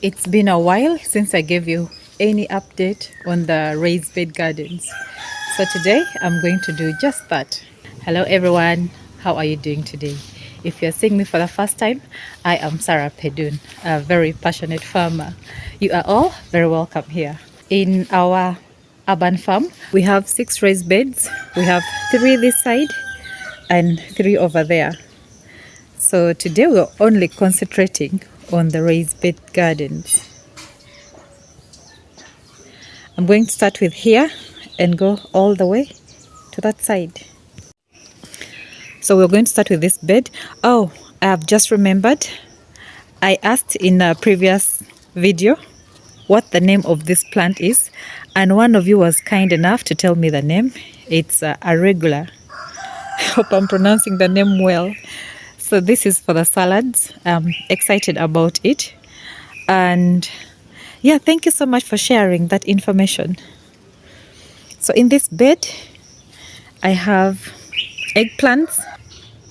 It's been a while since I gave you any update on the raised bed gardens. So today I'm going to do just that. Hello everyone, how are you doing today? If you're seeing me for the first time, I am Sarah Pedun, a very passionate farmer. You are all very welcome here. In our urban farm, we have 6 raised beds. We have 3 this side and 3 over there. So today we're only concentrating on the raised bed gardens. I'm going to start with here and go all the way to that side. So we're going to start with this bed. Oh, I have just remembered. I asked in a previous video what the name of this plant is, and one of you was kind enough to tell me the name. It's arugula. I hope I'm pronouncing the name well. So this is for the salads. I'm excited about it. And yeah, thank you so much for sharing that information. So in this bed, I have eggplants.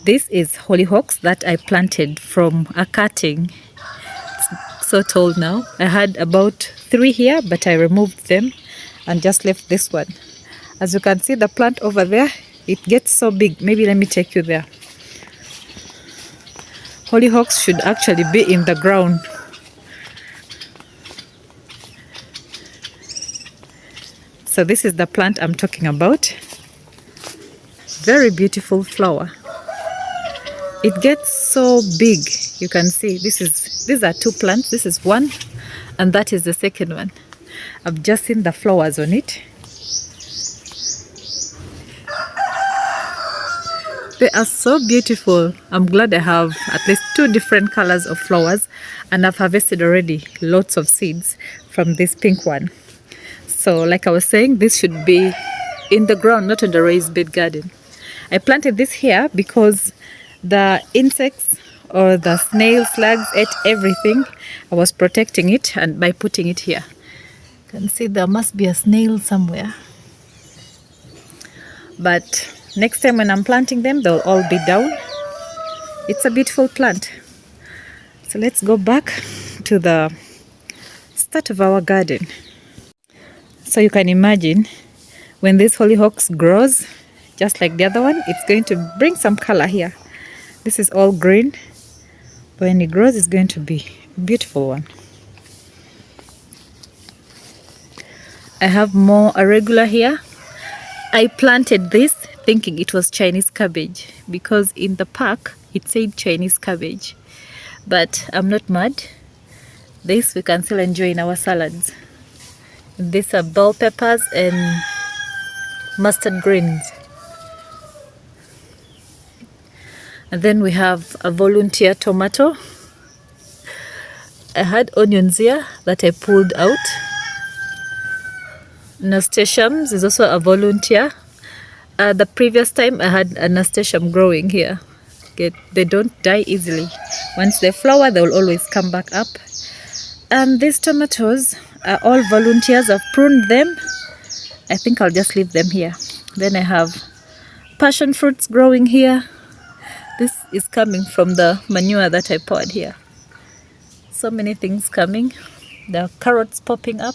This is hollyhocks that I planted from a cutting. It's so tall now. I had about 3 here, but I removed them and just left this one. As you can see, the plant over there, it gets so big. Maybe let me take you there. Hollyhocks should actually be in the ground. So this is the plant I'm talking about. Very beautiful flower. It gets so big. You can see these are 2 plants. This is one and that is the second one. I've just seen the flowers on it. They are so beautiful. I'm glad I have at least 2 different colors of flowers, and I've harvested already lots of seeds from this pink one. So like I was saying, this should be in the ground, not on the raised bed garden. I planted this here because the insects or the snail slugs ate everything. I was protecting it and by putting it here. You can see there must be a snail somewhere. But next time when I'm planting them, they'll all be down. It's a beautiful plant. So let's go back to the start of our garden. So you can imagine when this hollyhocks grows, just like the other one, it's going to bring some color here. This is all green. When it grows, it's going to be a beautiful one. I have more arugula here. I planted this thinking it was Chinese cabbage because in the pack it said Chinese cabbage. But I'm not mad. This we can still enjoy in our salads. These are bell peppers and mustard greens. And then we have a volunteer tomato. I had onions here that I pulled out. Nasturtiums is also a volunteer. The previous time I had a nasturtium growing here. They don't die easily. Once they flower, they will always come back up. And these tomatoes are all volunteers. I've pruned them. I think I'll just leave them here. Then I have passion fruits growing here. This is coming from the manure that I poured here. So many things coming. There are carrots popping up.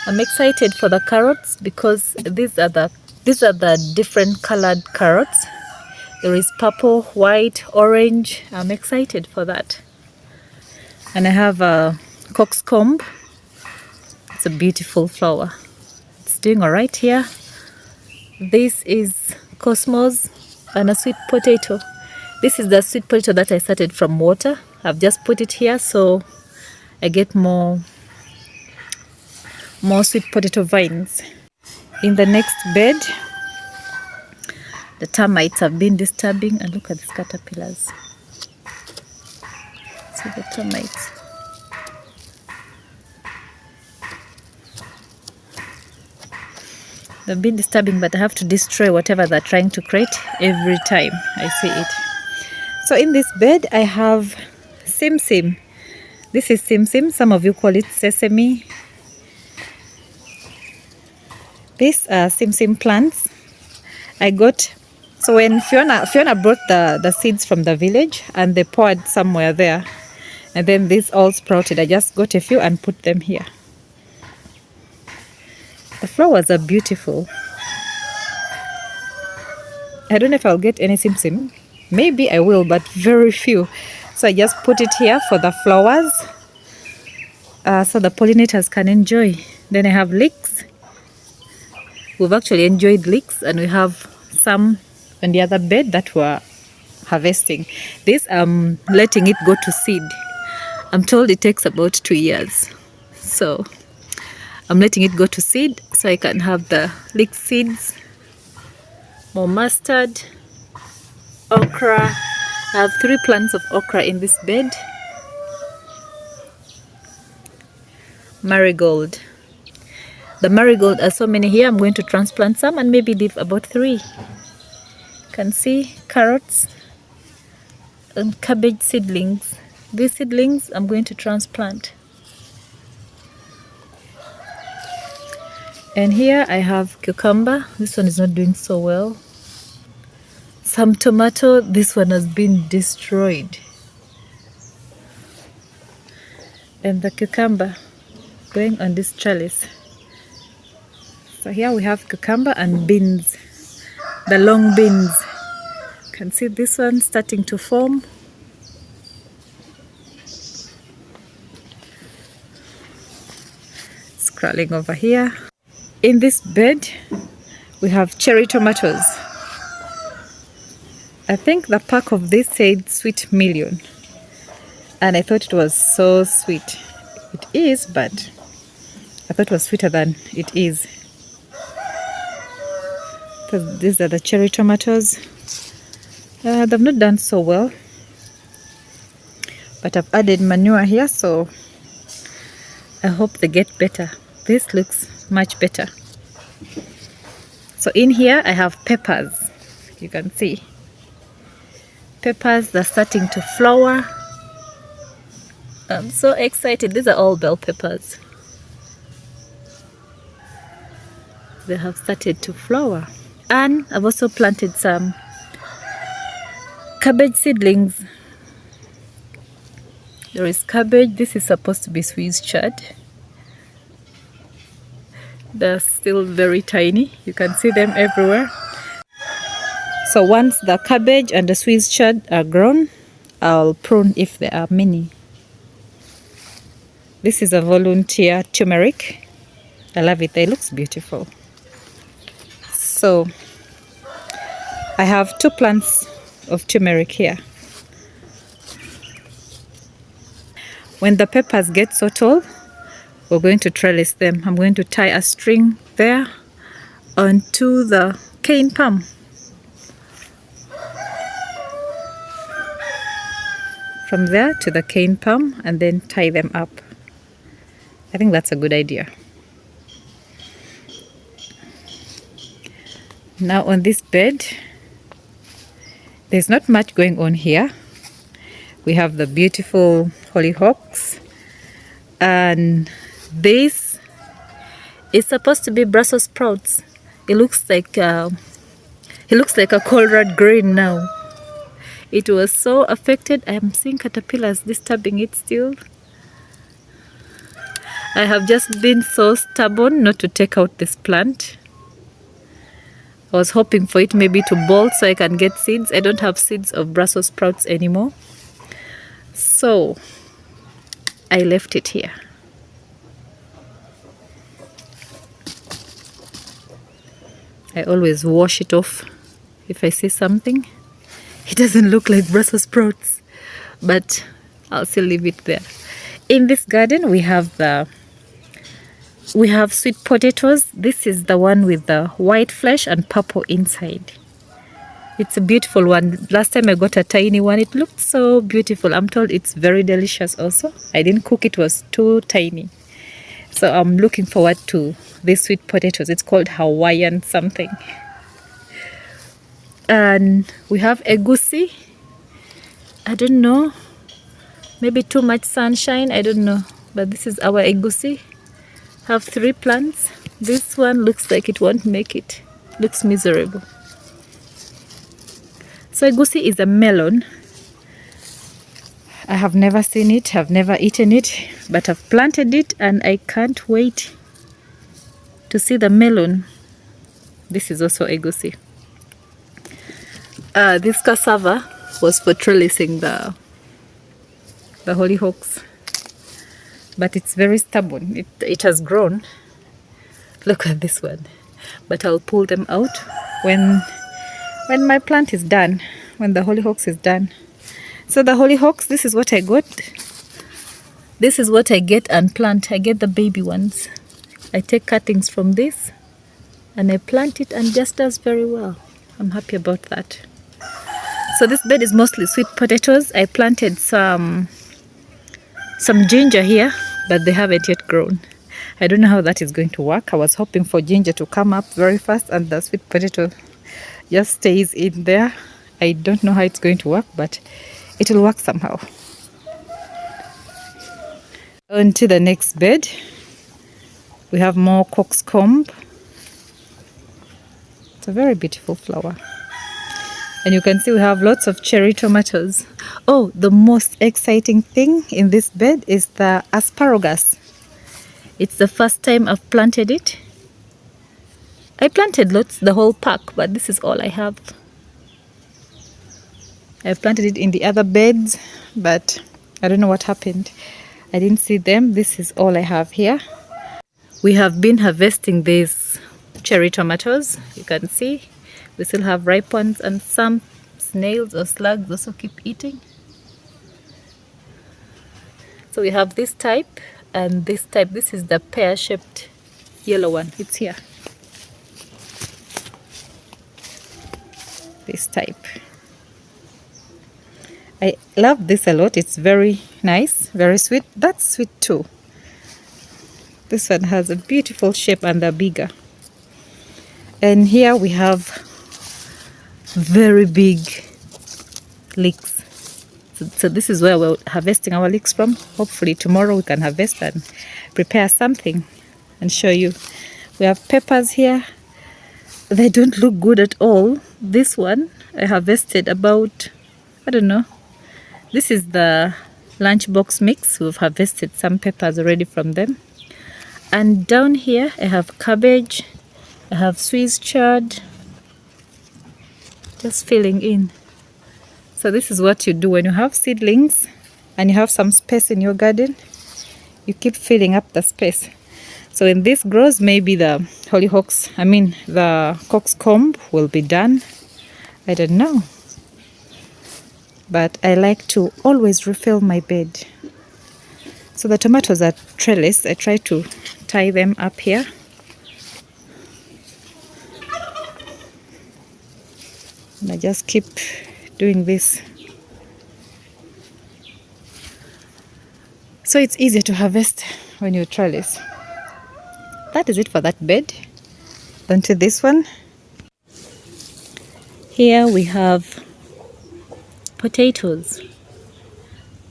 I'm excited for the carrots because these are the different colored carrots. There is purple, white, orange. I'm excited for that. And I have a coxcomb. It's a beautiful flower. It's doing all right here. This is cosmos and a sweet potato. This is the sweet potato that I started from water. I've just put it here so I get more sweet potato vines. In the next bed, the termites have been disturbing, and look at these caterpillars. See the termites. They've been disturbing, but I have to destroy whatever they're trying to create every time I see it. So in this bed, I have simsim. This is simsim. Some of you call it sesame. These are simsim plants. I got, so when Fiona brought the seeds from the village and they poured somewhere there. And then these all sprouted. I just got a few and put them here. The flowers are beautiful. I don't know if I'll get any simsim. Maybe I will, but very few. So I just put it here for the flowers, so the pollinators can enjoy. Then I have leeks. We've actually enjoyed leeks, and we have some on the other bed that we're harvesting. This I'm letting it go to seed. I'm told it takes about 2 years. So I'm letting it go to seed so I can have the leek seeds. More mustard, okra. I have 3 plants of okra in this bed. Marigold. The marigold are so many here. I'm going to transplant some and maybe leave about 3. You can see carrots and cabbage seedlings. These seedlings I'm going to transplant. And here I have cucumber. This one is not doing so well. Some tomato. This one has been destroyed. And the cucumber going on this trellis. So here we have cucumber and beans. The long beans. You can see this one starting to form. It's crawling over here. In this bed, we have cherry tomatoes. I think the pack of this said sweet million. And I thought it was so sweet. It is, but I thought it was sweeter than it is. So these are the cherry tomatoes. They've not done so well. But I've added manure here, so I hope they get better. This looks much better. So in here I have peppers. You can see. Peppers are starting to flower. I'm so excited. These are all bell peppers. They have started to flower. And I've also planted some cabbage seedlings. There is cabbage. This is supposed to be Swiss chard. They're still very tiny. You can see them everywhere. So once the cabbage and the Swiss chard are grown, I'll prune if there are many. This is a volunteer turmeric. I love it. It looks beautiful. So I have 2 plants of turmeric here. When the peppers get so tall, we're going to trellis them. I'm going to tie a string there onto the cane palm. From there to the cane palm and then tie them up. I think that's a good idea. Now on this bed, there's not much going on here. We have the beautiful hollyhocks, and this is supposed to be Brussels sprouts. It looks like a Colruyt green now. It was so affected. I am seeing caterpillars disturbing it still. I have just been so stubborn not to take out this plant. I was hoping for it maybe to bolt so I can get seeds. I don't have seeds of Brussels sprouts anymore. So I left it here. I always wash it off if I see something. It doesn't look like Brussels sprouts, but I'll still leave it there. In this garden we have sweet potatoes. This is the one with the white flesh and purple inside. It's a beautiful one. Last time I got a tiny one. It looked so beautiful. I'm told it's very delicious also. I didn't cook it. It was too tiny. So I'm looking forward to these sweet potatoes. It's called Hawaiian something. And we have egusi. I don't know. Maybe too much sunshine. I don't know. But this is our egusi. Have 3 plants. This one looks like it won't make it. Looks miserable. So egusi is a melon. I have never seen it, I've never eaten it, but I've planted it and I can't wait to see the melon. This is also egusi. This cassava was for trellising the hollyhocks, but it's very stubborn. It has grown. Look at this one. But I'll pull them out when my plant is done, when the hollyhocks is done. So the hollyhocks, this is what I got. This is what I get and plant. I get the baby ones. I take cuttings from this and I plant it and just does very well. I'm happy about that. So this bed is mostly sweet potatoes. I planted some ginger here, but they haven't yet grown. I don't know how that is going to work. I was hoping for ginger to come up very fast and the sweet potato just stays in there. I don't know how it's going to work, but it will work somehow. On to the next bed. We have more coxcomb. It's a very beautiful flower. And you can see we have lots of cherry tomatoes. Oh, the most exciting thing in this bed is the asparagus. It's the first time I've planted it. I planted lots, the whole pack, but this is all I have. I planted it in the other beds, but I don't know what happened. I didn't see them. This is all I have here. We have been harvesting these cherry tomatoes. You can see we still have ripe ones, and some snails or slugs also keep eating. So we have this type and this type. This is the pear-shaped yellow one. It's here. This type. I love this a lot. It's very nice, very sweet. That's sweet too. This one has a beautiful shape and they're bigger. And here we have very big leeks. So this is where we're harvesting our leeks from. Hopefully tomorrow we can harvest and prepare something and show you. We have peppers here. They don't look good at all. This one I harvested about, I don't know. This is the lunchbox mix. We've harvested some peppers already from them. And down here I have cabbage. I have Swiss chard. Just filling in. So this is what you do when you have seedlings and you have some space in your garden. You keep filling up the space. So when this grows, maybe the hollyhocks, the coxcomb will be done. I don't know. But I like to always refill my bed. So the tomatoes are trellis. I try to tie them up here. And I just keep doing this. So it's easier to harvest when you trellis. That is it for that bed. On to this one. Here we have potatoes.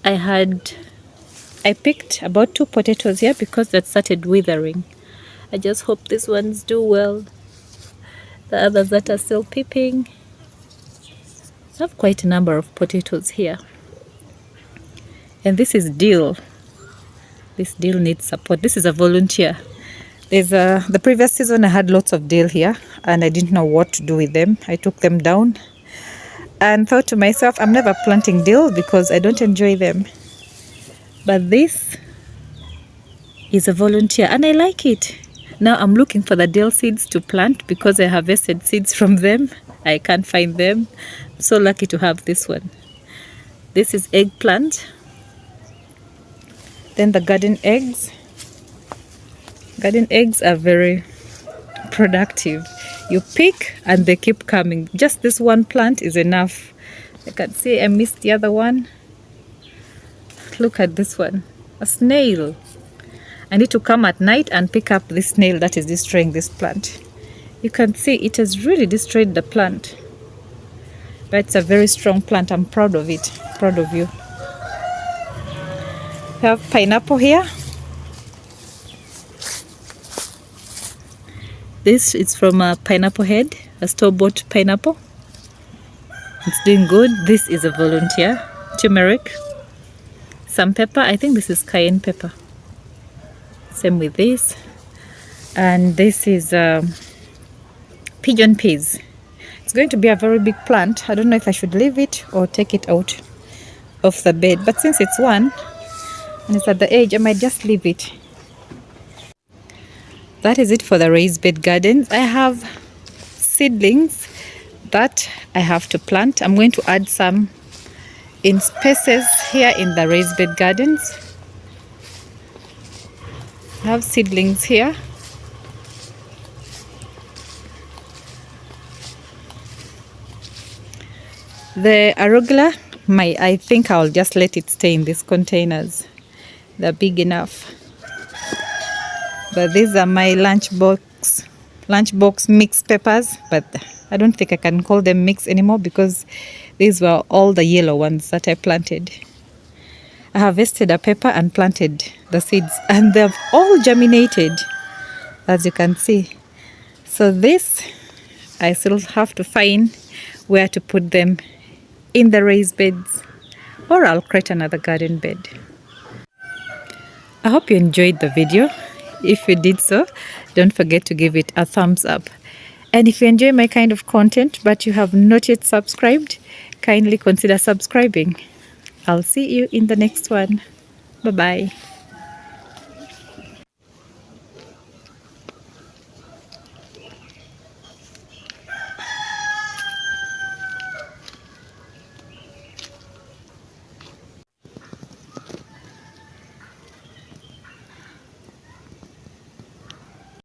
I picked about 2 potatoes here because that started withering. I just hope these ones do well. The others that are still peeping. I have quite a number of potatoes here. And this is dill. This dill needs support. This is a volunteer. The previous season I had lots of dill here and I didn't know what to do with them. I took them down and thought to myself, I'm never planting dill because I don't enjoy them. But this is a volunteer and I like it. Now I'm looking for the dill seeds to plant because I harvested seeds from them. I can't find them. I'm so lucky to have this one. This is eggplant. Then the garden eggs. Garden eggs are very productive. You pick and they keep coming. Just this one plant is enough. I can see I missed the other one. Look at this one. A snail. I need to come at night and pick up this snail that is destroying this plant. You can see it has really destroyed the plant. But it's a very strong plant. I'm proud of it. Proud of you. We have pineapple here. This is from a pineapple head, a store-bought pineapple. It's doing good. This is a volunteer, turmeric. some pepper. I think this is cayenne pepper. Same with this. And this is pigeon peas. It's going to be a very big plant. I don't know if I should leave it or take it out of the bed, but since it's one and it's at the edge, I might just leave it. That is it for the raised bed gardens. I have seedlings that I have to plant. I'm going to add some in spaces here in the raised bed gardens. I have seedlings here. The arugula, I think I'll just let it stay in these containers. They're big enough. But these are my lunchbox mixed peppers, but I don't think I can call them mixed anymore because these were all the yellow ones that I planted. I harvested a pepper and planted the seeds, and they've all germinated, as you can see. So this, I still have to find where to put them in the raised beds, or I'll create another garden bed. I hope you enjoyed the video. If you did so, don't forget to give it a thumbs up. And if you enjoy my kind of content but you have not yet subscribed, kindly consider subscribing. I'll see you in the next one. Bye bye.